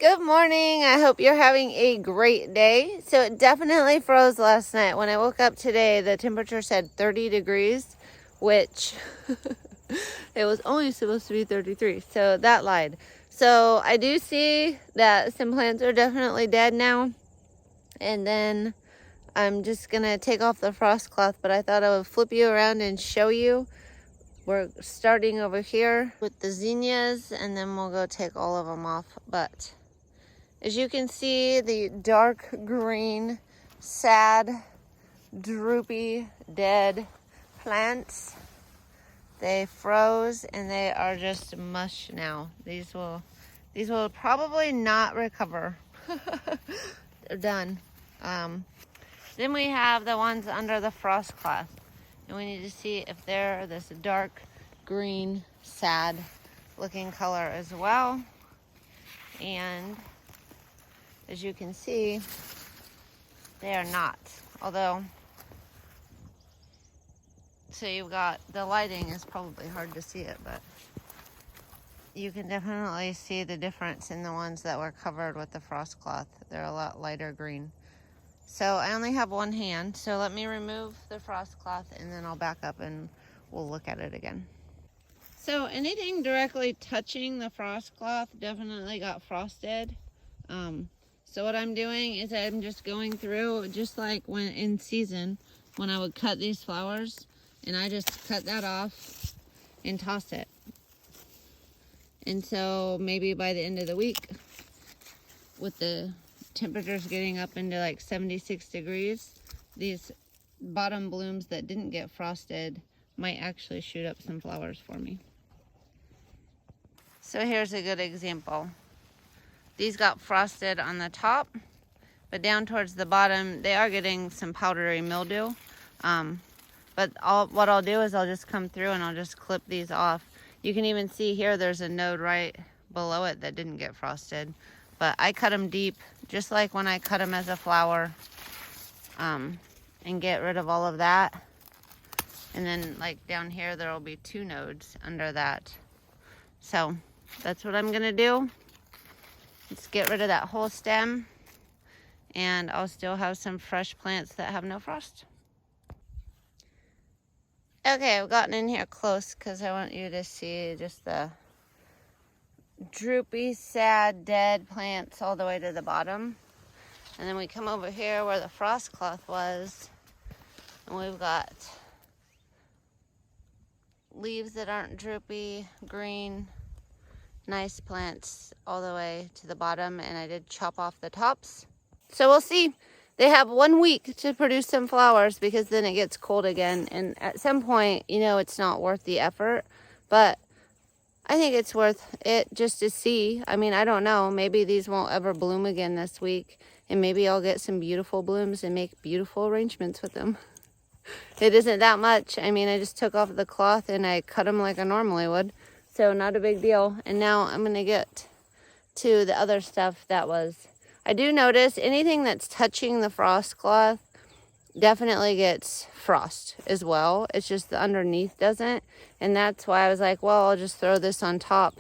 Good morning. I hope you're having a great day. So it definitely froze last night. When I woke up today, the temperature said 30 degrees, which it was only supposed to be 33. So that lied. So I do see that some plants are definitely dead now. And then I'm just going to take off the frost cloth, but I thought I would flip you around and show you. We're starting over here with the zinnias, and then we'll go take all of them off. But as you can see, the dark green, sad, droopy, dead plants, they froze and they are just mush now. These will probably not recover. They're done. Then we have the ones under the frost cloth. And we need to see if they're this dark green, sad looking color as well. And as you can see, they are not. Although, so you've got, the lighting is probably hard to see it, but you can definitely see the difference in the ones that were covered with the frost cloth. They're a lot lighter green. So I only have one hand, so let me remove the frost cloth and then I'll back up and we'll look at it again. So anything directly touching the frost cloth definitely got frosted. So what I'm doing is I'm just going through, just like when in season, when I would cut these flowers, and I just cut that off and toss it. And so maybe by the end of the week, with the temperatures getting up into like 76 degrees, these bottom blooms that didn't get frosted might actually shoot up some flowers for me. So here's a good example. These got frosted on the top, but down towards the bottom, they are getting some powdery mildew. But what I'll do is I'll just come through and I'll just clip these off. You can even see here there's a node right below it that didn't get frosted. But I cut them deep, just like when I cut them as a flower, and get rid of all of that. And then like down here, there will be 2 nodes under that. So that's what I'm gonna do. Let's get rid of that whole stem, and I'll still have some fresh plants that have no frost. Okay, I've gotten in here close because I want you to see just the droopy, sad, dead plants all the way to the bottom. And then we come over here where the frost cloth was, and we've got leaves that aren't droopy, green, nice plants all the way to the bottom, and I did chop off the tops. So we'll see. They have 1 week to produce some flowers because then it gets cold again, and at some point, you know, it's not worth the effort, but I think it's worth it just to see. I mean, I don't know, maybe these won't ever bloom again this week, and maybe I'll get some beautiful blooms and make beautiful arrangements with them. It isn't that much. I mean, I just took off the cloth and I cut them like I normally would. So not a big deal. And now I'm going to get to the other stuff that was. I do notice anything that's touching the frost cloth definitely gets frost as well. It's just the underneath doesn't. And that's why I was like, well, I'll just throw this on top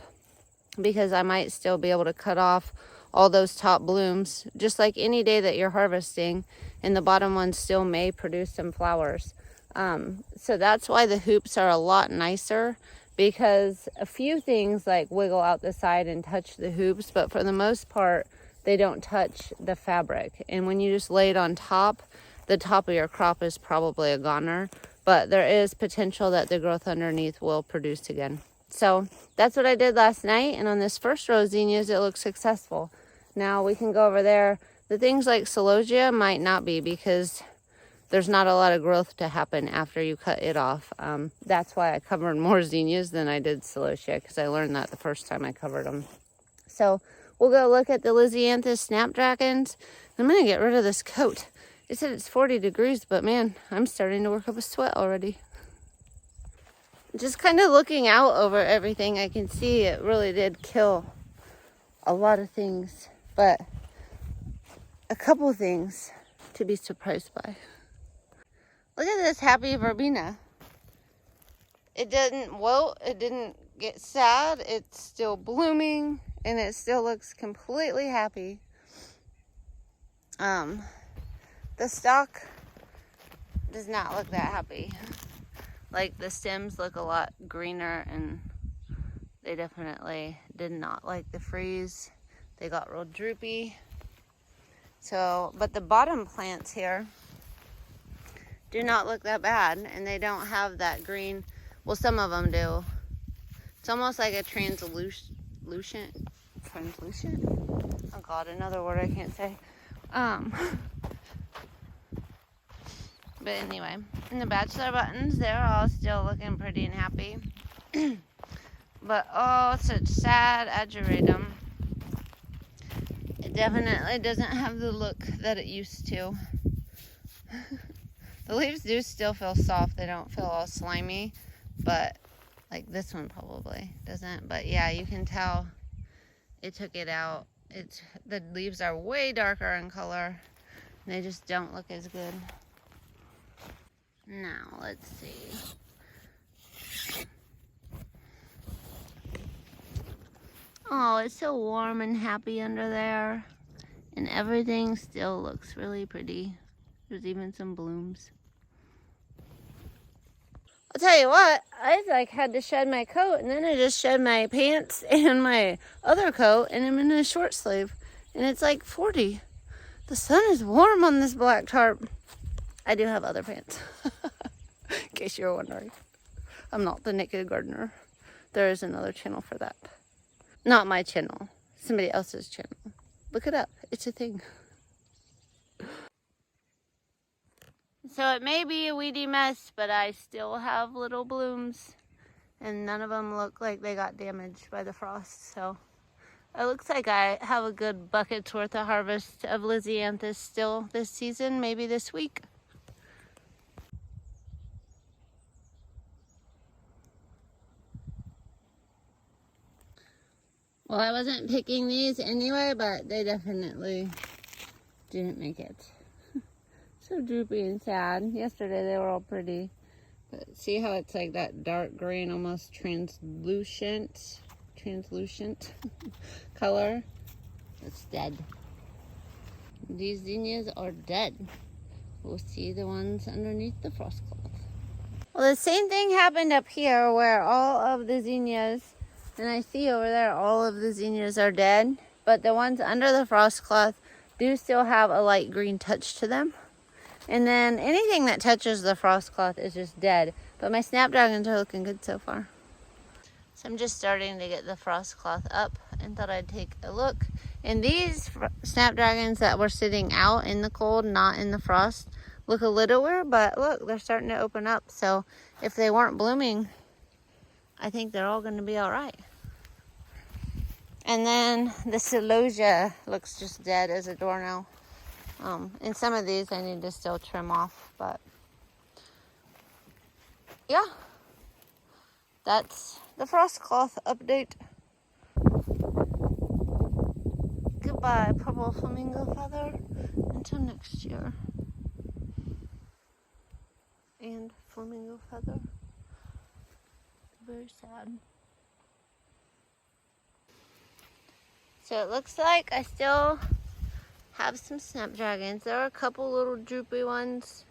because I might still be able to cut off all those top blooms, just like any day that you're harvesting, and the bottom ones still may produce some flowers. So that's why the hoops are a lot nicer, because a few things like wiggle out the side and touch the hoops, but for the most part, they don't touch the fabric. And when you just lay it on top, the top of your crop is probably a goner, but there is potential that the growth underneath will produce again. So that's what I did last night, and on this first row of zinnias, it looks successful. Now we can go over there. The things like celosia might not be, because there's not a lot of growth to happen after you cut it off. That's why I covered more zinnias than I did celosia, because I learned that the first time I covered them. So we'll go look at the Lisianthus snapdragons. I'm going to get rid of this coat. It said it's 40 degrees, but man, I'm starting to work up a sweat already. Just kind of looking out over everything, I can see it really did kill a lot of things, but a couple things to be surprised by. Look at this happy verbena. It didn't wilt, it didn't get sad, it's still blooming, and it still looks completely happy. The stalk does not look that happy. Like, the stems look a lot greener, and they definitely did not like the freeze. They got real droopy. So, but the bottom plants here do not look that bad, and they don't have that green. Well, some of them do. It's almost like a translucent. Oh God, another word I can't say. But anyway, and the bachelor buttons, they're all still looking pretty and happy. But oh, such sad Ageratum. It definitely doesn't have the look that it used to. The leaves do still feel soft. They don't feel all slimy, but like this one probably doesn't. But yeah, you can tell it took it out. The leaves are way darker in color. And they just don't look as good. Now, let's see. Oh, it's so warm and happy under there. And everything still looks really pretty. There's even some blooms. I'll tell you what, I had to shed my coat, and then I just shed my pants and my other coat, and I'm in a short sleeve. And it's like 40. The sun is warm on this black tarp. I do have other pants. In case you were wondering. I'm not the naked gardener. There is another channel for that. Not my channel. Somebody else's channel. Look it up. It's a thing. So it may be a weedy mess, but I still have little blooms. And none of them look like they got damaged by the frost. So it looks like I have a good bucket's worth of harvest of Lysianthus still this season, maybe this week. Well, I wasn't picking these anyway, but they definitely didn't make it. So droopy and sad. Yesterday they were all pretty. But see how it's like that dark green, almost translucent color? It's dead. These zinnias are dead. We'll see the ones underneath the frost cloth. Well, the same thing happened up here where all of the zinnias, and I see over there all of the zinnias are dead, but the ones under the frost cloth do still have a light green touch to them. And then anything that touches the frost cloth is just dead. But my snapdragons are looking good so far. So I'm just starting to get the frost cloth up and thought I'd take a look. And these snapdragons that were sitting out in the cold, not in the frost, look a little weird, but look, they're starting to open up. So if they weren't blooming, I think they're all going to be all right. And then the celosia looks just dead as a doornail. And some of these I need to still trim off, but yeah, that's the frost cloth update. Goodbye, purple flamingo feather, until next year. And flamingo feather. Very sad. So it looks like I still have some snapdragons. There are a couple little droopy ones.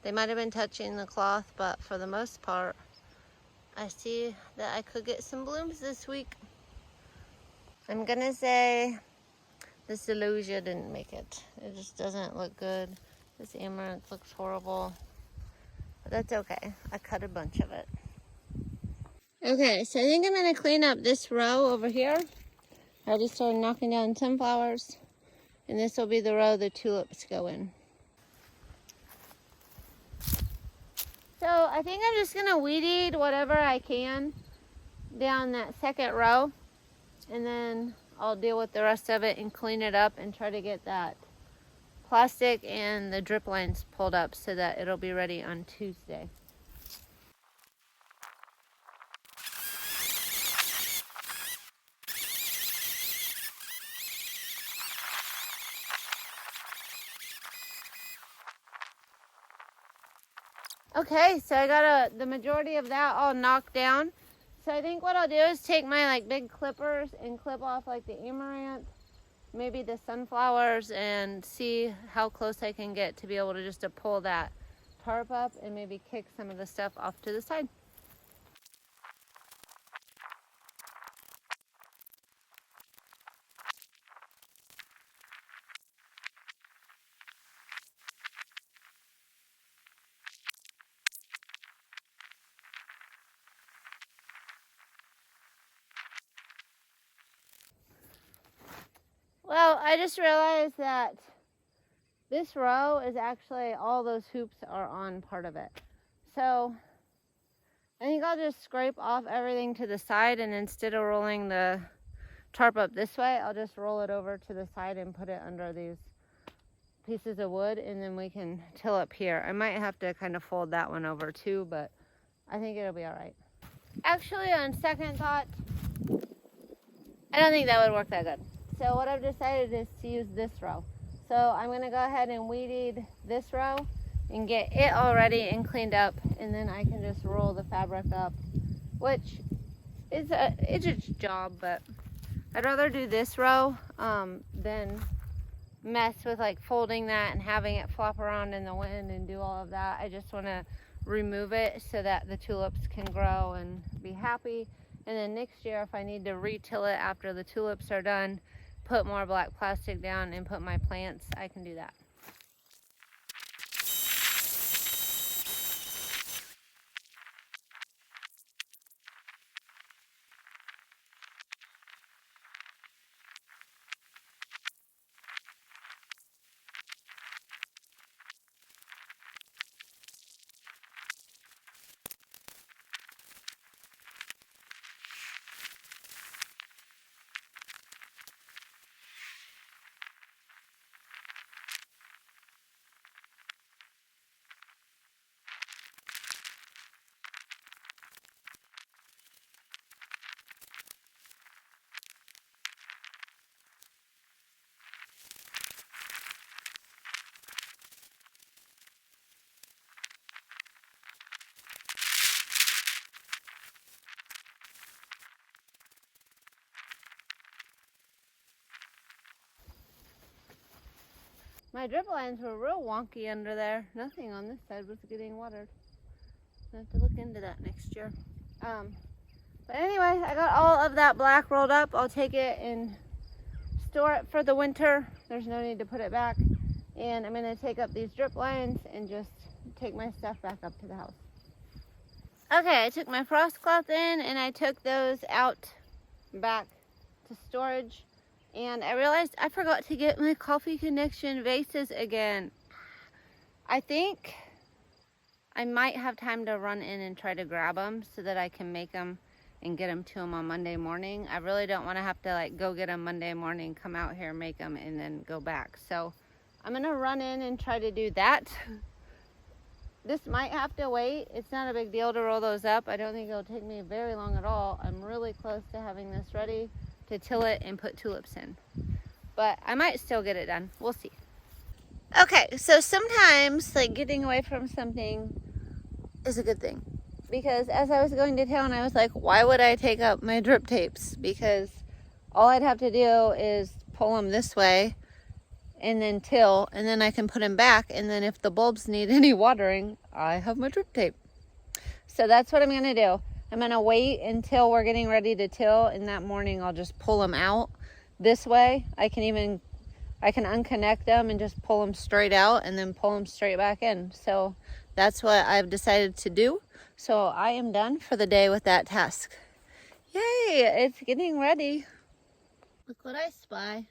They might have been touching the cloth, but for the most part, I see that I could get some blooms this week. I'm gonna say the celosia didn't make it. It just doesn't look good. This amaranth looks horrible, but that's okay. I cut a bunch of it. Okay, so I think I'm gonna clean up this row over here. I already started knocking down sunflowers. And this will be the row the tulips go in. So I think I'm just gonna weed eat whatever I can down that second row. And then I'll deal with the rest of it and clean it up and try to get that plastic and the drip lines pulled up so that it'll be ready on Tuesday. Okay, so I got the majority of that all knocked down. So I think what I'll do is take my like big clippers and clip off like the amaranth, maybe the sunflowers, and see how close I can get to be able to just to pull that tarp up and maybe kick some of the stuff off to the side. Well, I just realized that this row is actually, all those hoops are on part of it. So I think I'll just scrape off everything to the side, and instead of rolling the tarp up this way, I'll just roll it over to the side and put it under these pieces of wood, and then we can till up here. I might have to kind of fold that one over too, but I think it'll be all right. Actually, on second thought, I don't think that would work that good. So what I've decided is to use this row. So I'm gonna go ahead and weed eat this row and get it all ready and cleaned up, and then I can just roll the fabric up, which is it's a job, but I'd rather do this row than mess with like folding that and having it flop around in the wind and do all of that. I just want to remove it so that the tulips can grow and be happy. And then next year, if I need to retill it after the tulips are done, put more black plastic down and put my plants, I can do that. My drip lines were real wonky under there. Nothing on this side was getting watered. I have to look into that next year. But anyway, I got all of that black rolled up. I'll take it and store it for the winter. There's no need to put it back. And I'm gonna take up these drip lines and just take my stuff back up to the house. Okay, I took my frost cloth in and I took those out back to storage. And I realized I forgot to get my Coffee Connection vases again. I think I might have time to run in and try to grab them so that I can make them and get them to them on Monday morning. I really don't want to have to like go get them Monday morning, come out here, make them, and then go back. So I'm gonna run in and try to do that. This might have to wait. It's not a big deal to roll those up. I don't think it'll take me very long at all. I'm really close to having this ready to till it and put tulips in. But I might still get it done. We'll see. Okay, so sometimes like getting away from something is a good thing. Because as I was going to town, I was like, why would I take up my drip tapes? Because all I'd have to do is pull them this way and then till, and then I can put them back. And then if the bulbs need any watering, I have my drip tape. So that's what I'm gonna do. I'm gonna wait until we're getting ready to till, and that morning I'll just pull them out this way. I can unconnect them and just pull them straight out and then pull them straight back in. So that's what I've decided to do. So I am done for the day with that task. Yay, it's getting ready. Look what I spy.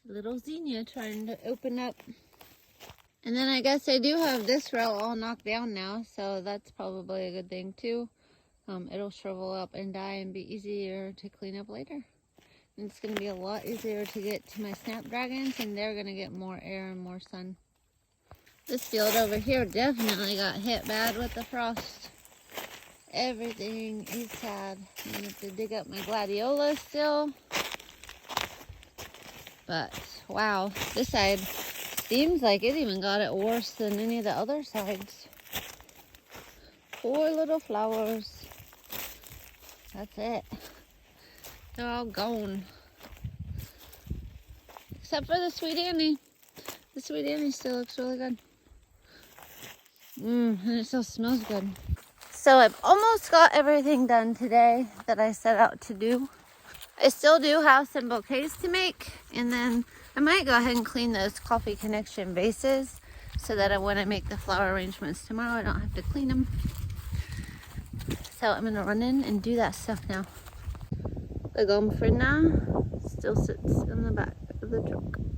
Little Xenia trying to open up. And then I guess I do have this row all knocked down now, so that's probably a good thing too. It'll shrivel up and die and be easier to clean up later. And it's going to be a lot easier to get to my snapdragons, and they're going to get more air and more sun. This field over here definitely got hit bad with the frost. Everything is sad. I'm going to have to dig up my gladiola still. But, wow, this side seems like it even got it worse than any of the other sides. Poor little flowers. That's it. They're all gone. Except for the sweet Annie. The sweet Annie still looks really good. And it still smells good. So I've almost got everything done today that I set out to do. I still do have some bouquets to make, and then I might go ahead and clean those Coffee Connection vases so that when I make the flower arrangements tomorrow, I don't have to clean them. So I'm gonna run in and do that stuff now. The Gomfrina still sits in the back of the truck.